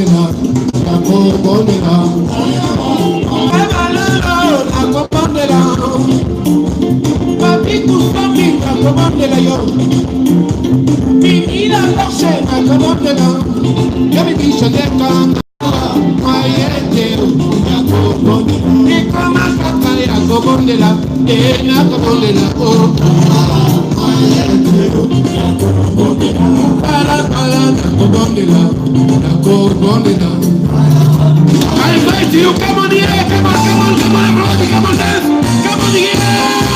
Mi vida no se me acabó, ya me quiso de cantar, y como saca la cobondela, la cobondela, la cobondela. I invite you, come on here, come on, everybody, come on, dance, come on here.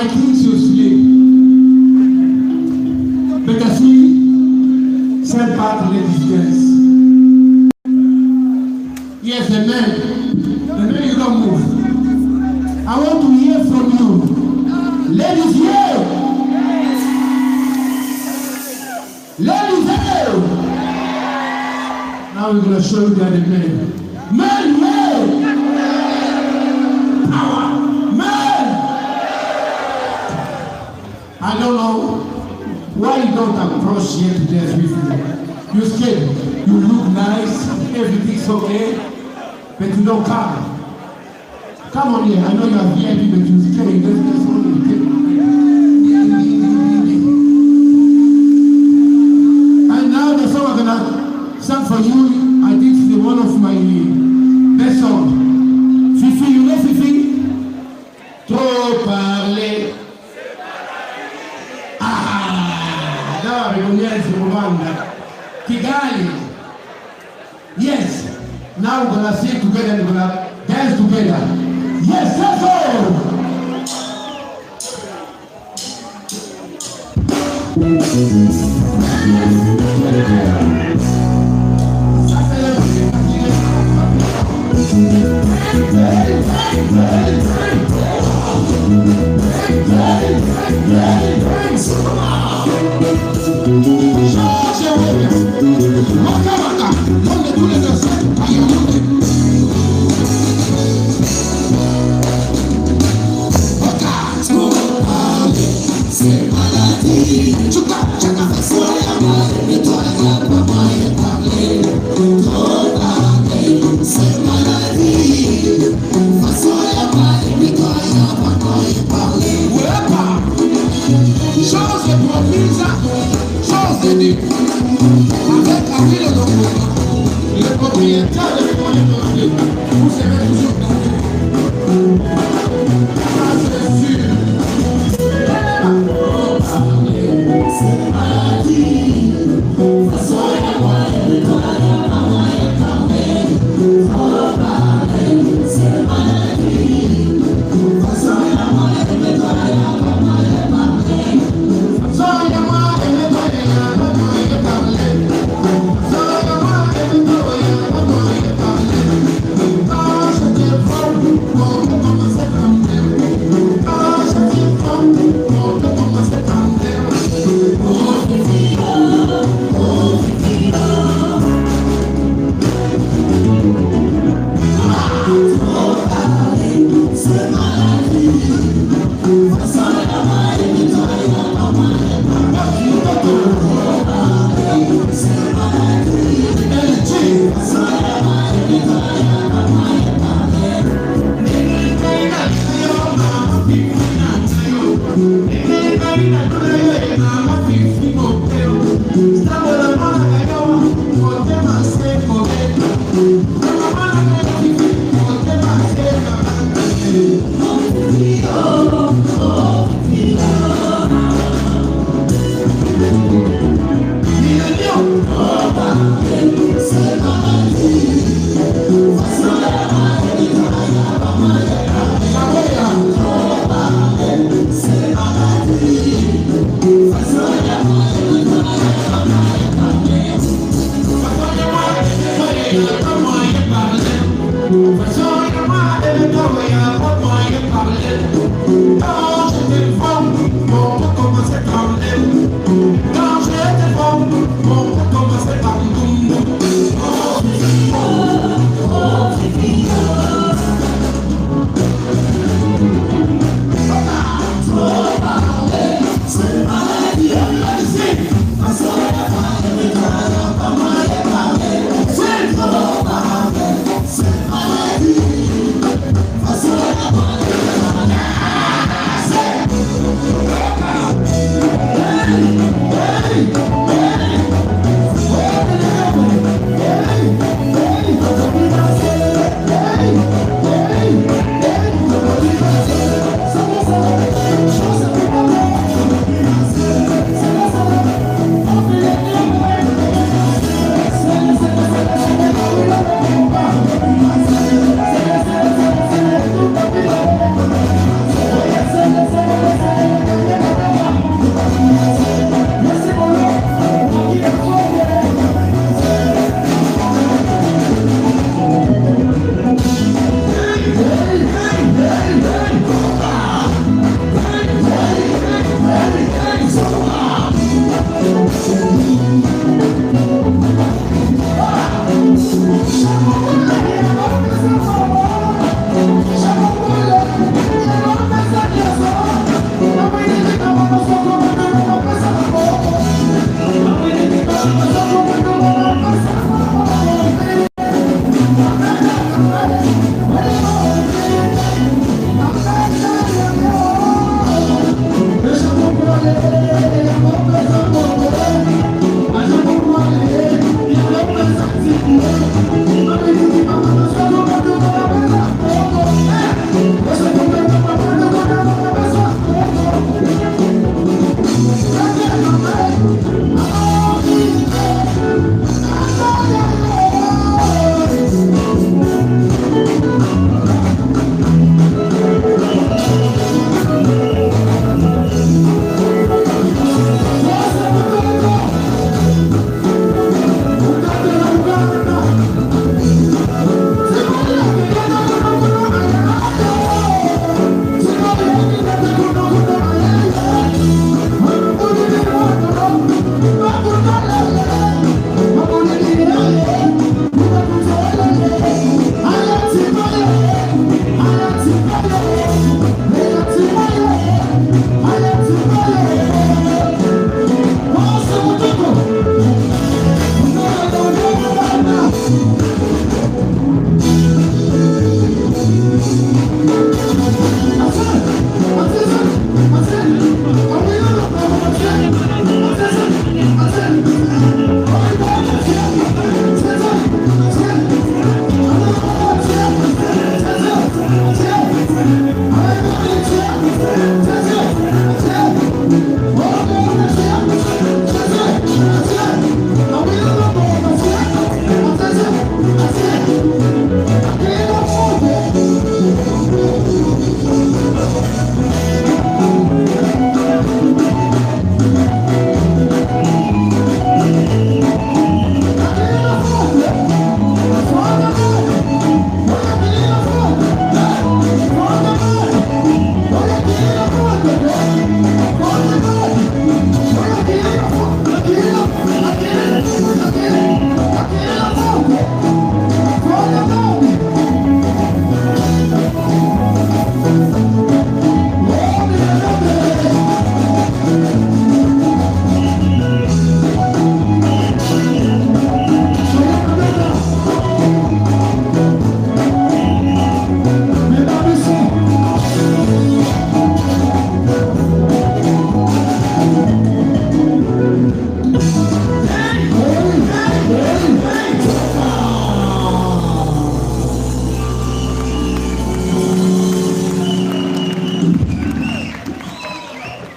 I think you sleep. Better sleep. Send back ladies dance. Yes, the men you don't move. I want to hear from you. Ladies here. Ladies here. Now we're going to show you that the men. Men. Power. Men. I don't know why you don't approach here to dance with me. You're scared. You look nice. Everything's okay. But you don't come. Come on here. I know you are VIP, but you're scared. That's only and now the song I'm gonna sing for you, I think it's one of my best songs. Fifi, you know Fifi? Trop parler. Ah, no, yes, Rwanda. Kigali. Yes. Now we're gonna sing together and we're gonna dance together. Yes, let's go!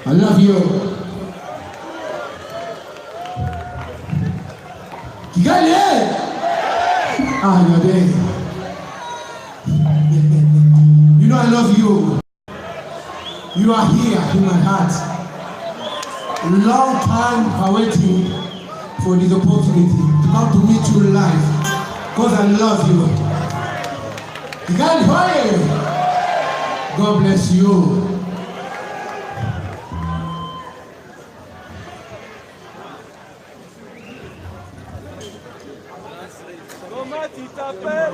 I love you. Kigali! Ah, you're there. You know I love you. You are here in my heart. Long time waiting for this opportunity to come to meet you live. Because I love you. Kigali, hey! God bless you. Comment tu t'appelles?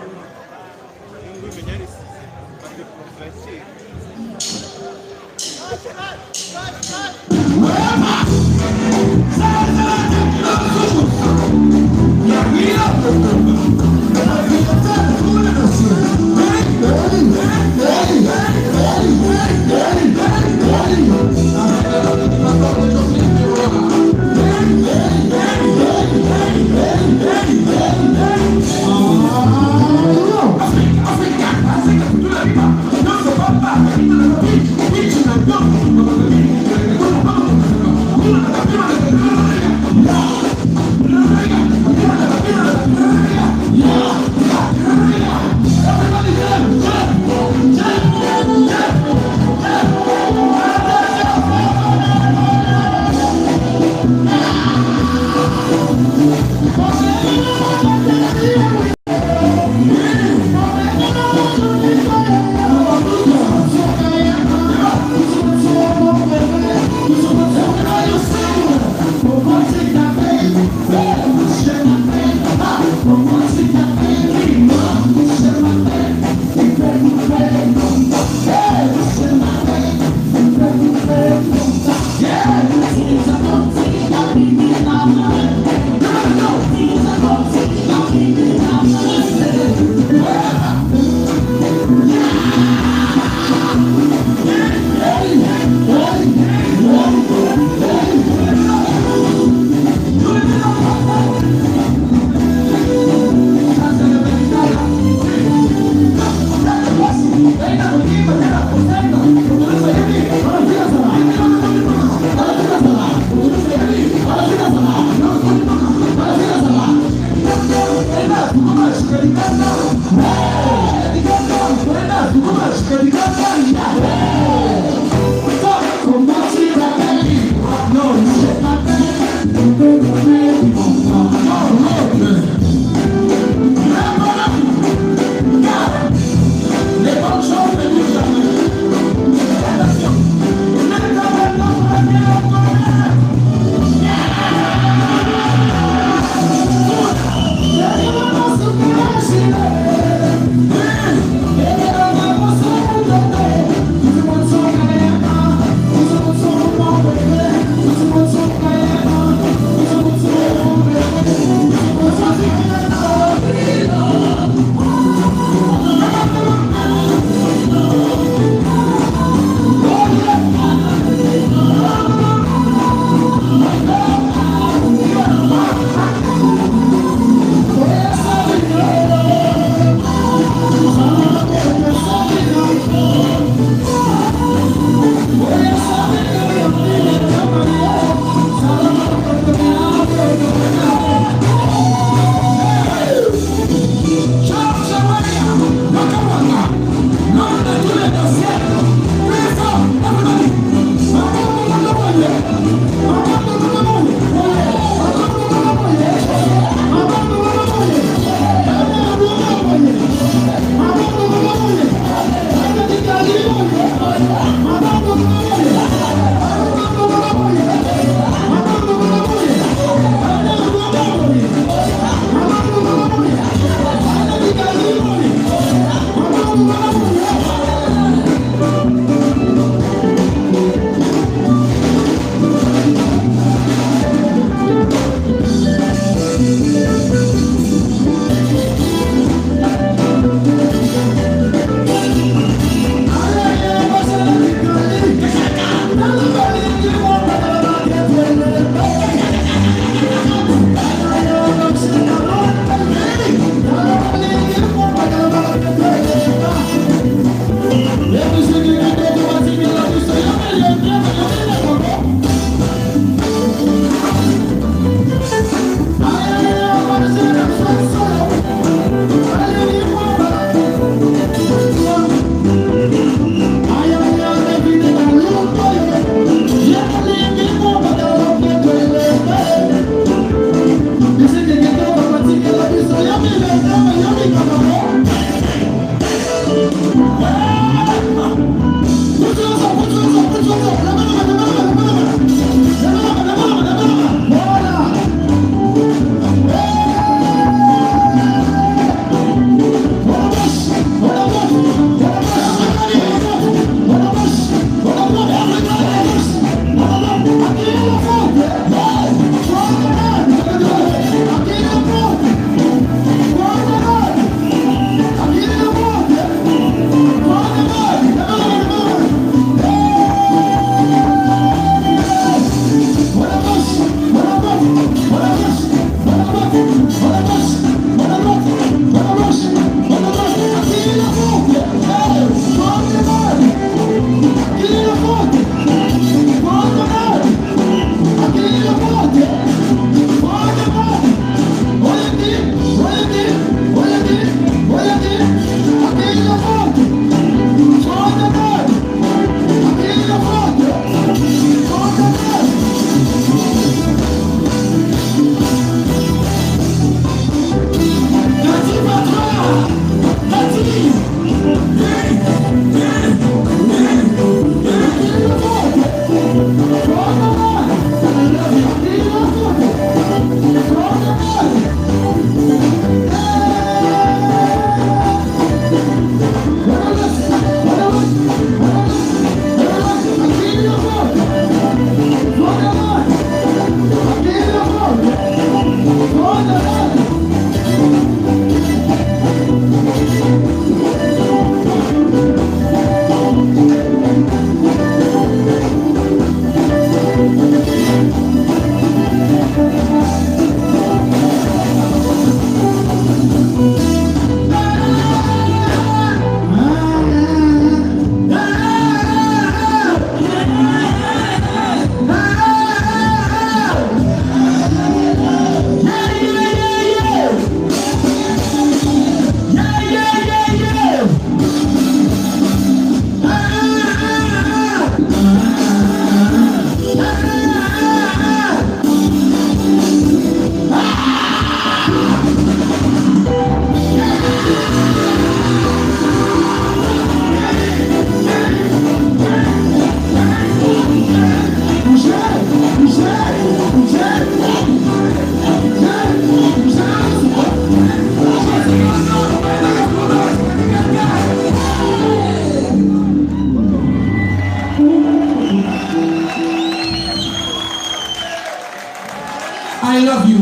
I love you.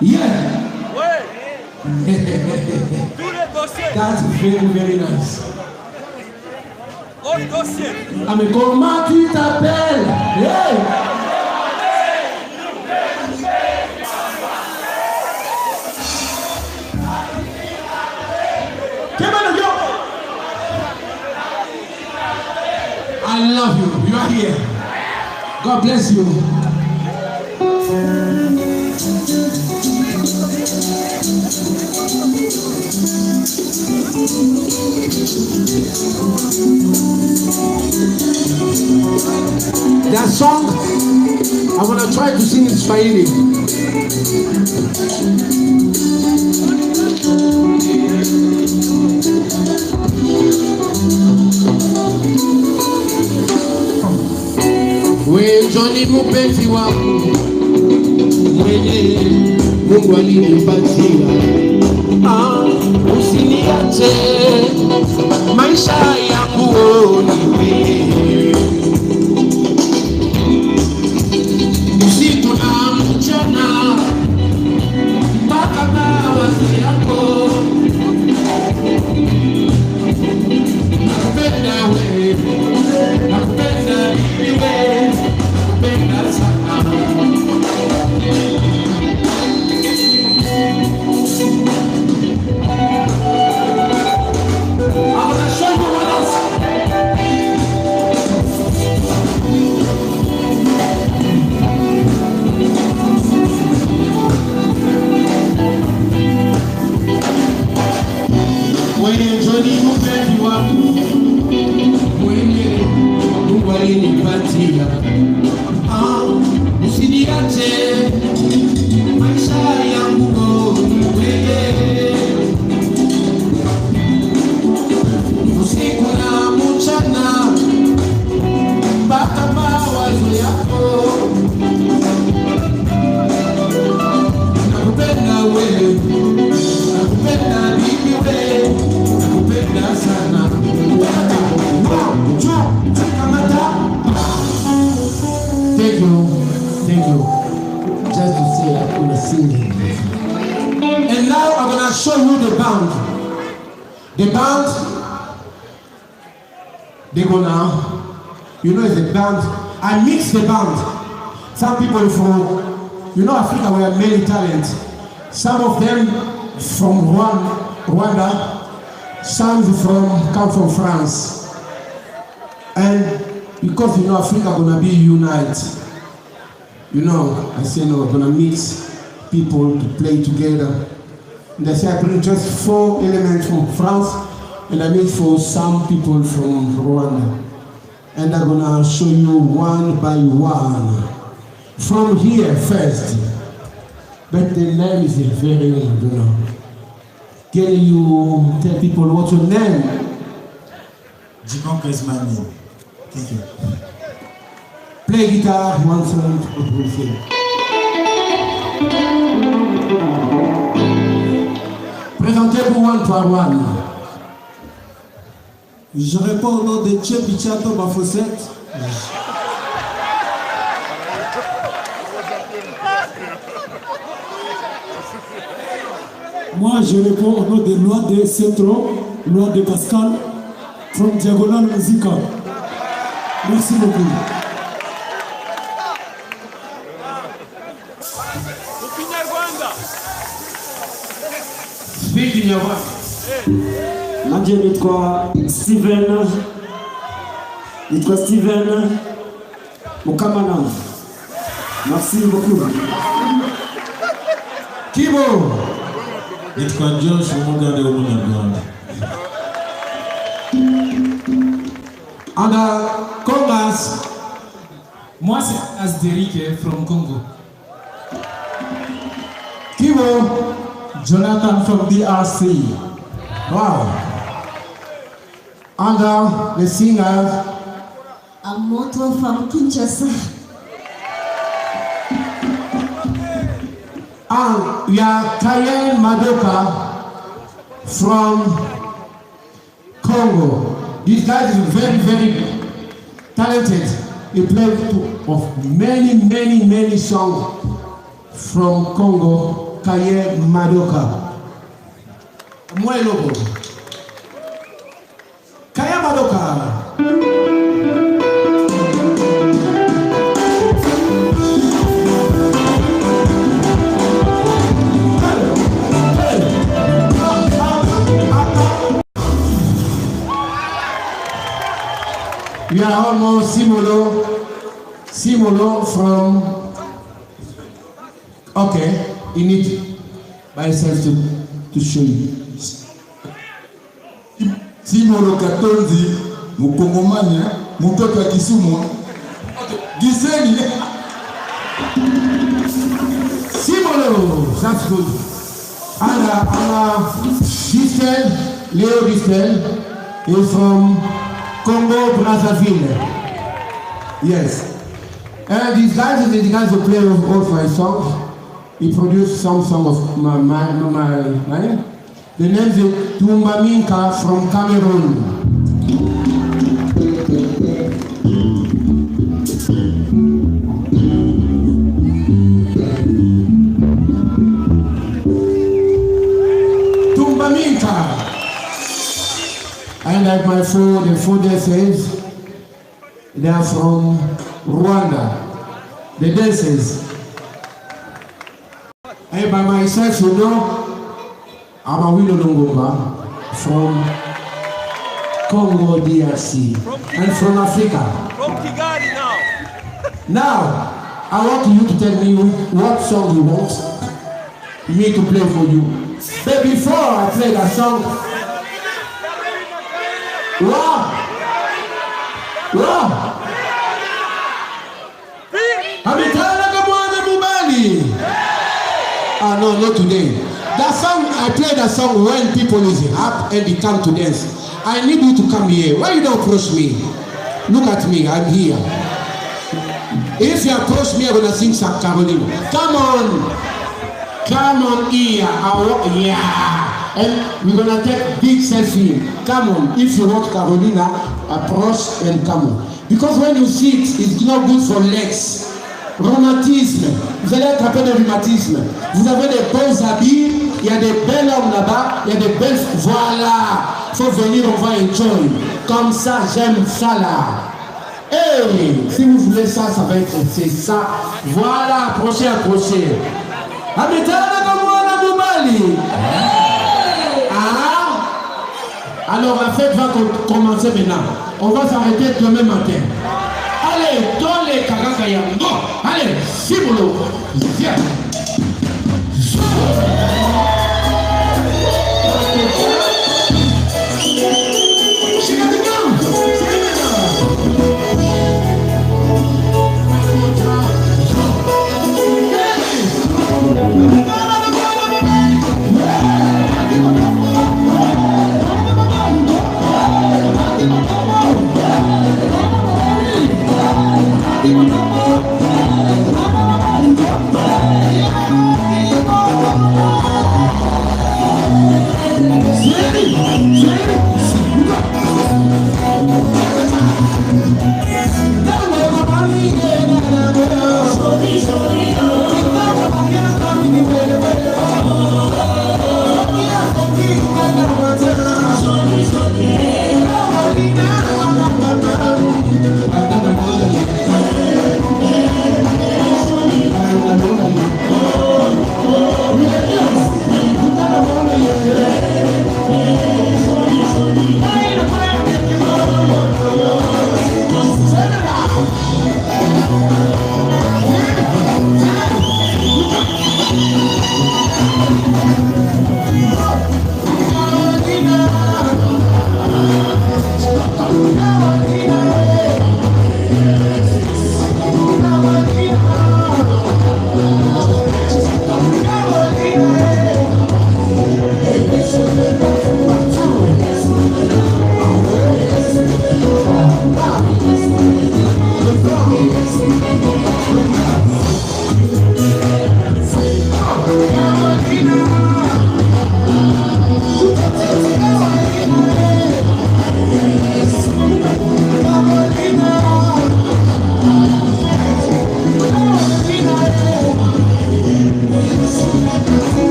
Yeah. Tous les dossiers. That's very, very nice. Au dossier. Ah mais comment tu t'appelles? Hey! I love you. You are here. God bless you. That song, I'm gonna try to sing in Swahili. We Johnny mpenzi wangu mwenye Mungu alinipatia, usiniache maisha yangu ni wewe, usiku na mchana mpaka mawazo yako, nakupenda wewe, nakupenda wewe, nakupenda sana. Usiniache maisha yangu wewe, usiku na mchana mpaka mawazo yako, nakupenda wewe, nakupenda bibi wewe, nakupenda sana. Thank you. Just to say I'm gonna sing it. And now I'm gonna show you the band. The band, they go now. You know it's a band. I mix the band. Some people from, you know, Africa, we have many talents. Some of them from Rwanda. Some come from France. And because you know Africa gonna be unite. You know, I say no, we're gonna mix people to play together. And I say I bring just 4 elements from France and I mix for some people from Rwanda. And I'm gonna show you one by one. From here first. But the name is very, you know. Can you tell people what's your name? Jibon is my name. Thank you. Play guitar, one song, we'll sing. Présentez-vous one par one. Je réponds au nom de Tchepichato Bafosette. Moi, je réponds au nom de Loi de Centro, Loi de Pascal, from Diagonal Musica. Merci beaucoup. Speak in your voice. Nanje nitwa Steven Mukamana. Merci beaucoup. Kibo. Nitwa Josh Umugande w'Umunyarwanda. And Congas. Moi c'est Asderic from Congo. Kibo. Jonathan from DRC. Wow. under the singers Amoto from Kinshasa. and we are Kaye Madoka from Congo. This guy is very, very talented. He plays many songs from Congo. Kaye Madoka. Mwelobo. Kaye Madoka. We are almost Simolo from, okay, you need by yourself to show you. Simolo Katonzi, Mukongomani, Mutoto wa Kisumu, Giseni. Simolo, that's good. And Distel, Leo Distel is from Congo Brazzaville. Yes. And these guys are the guys who play all my songs. He produced some song of mine. The name is Tumba Minka from Cameroon. Tumba Minka. And like my the food says, they are from Rwanda. The dancers. And by myself, you know, I'm a Willow Longomba from Congo DRC and from Africa. From Kigali now. Now, I want you to tell me what song you want me to play for you. But before I play that song, wow! Ah no, not today. That song, I play that song when people is up and they come to dance. I need you to come here. Why you don't approach me? Look at me, I'm here. If you approach me, I'm gonna sing some Caroline. Come on here. Yeah. And we're gonna take big selfie. Come on. If you want Carolina, approach and come on. Because when you sit, it's not good for legs. Rhumatisme. Vous allez attraper le rhumatisme. Vous avez des beaux habits, il y a des belles hommes là-bas, il y a des belles... Voilà. Faut venir, on va enjoy. Comme ça, j'aime ça là. Hey, si vous voulez ça, ça va être... C'est ça. Voilà, approchez. Amitana comme moi, la Moubali. Ah. Alors la fête va commencer maintenant. On va s'arrêter demain matin. Allez, dans les Karakaya. Allez, Simolo. Viens. Yeah.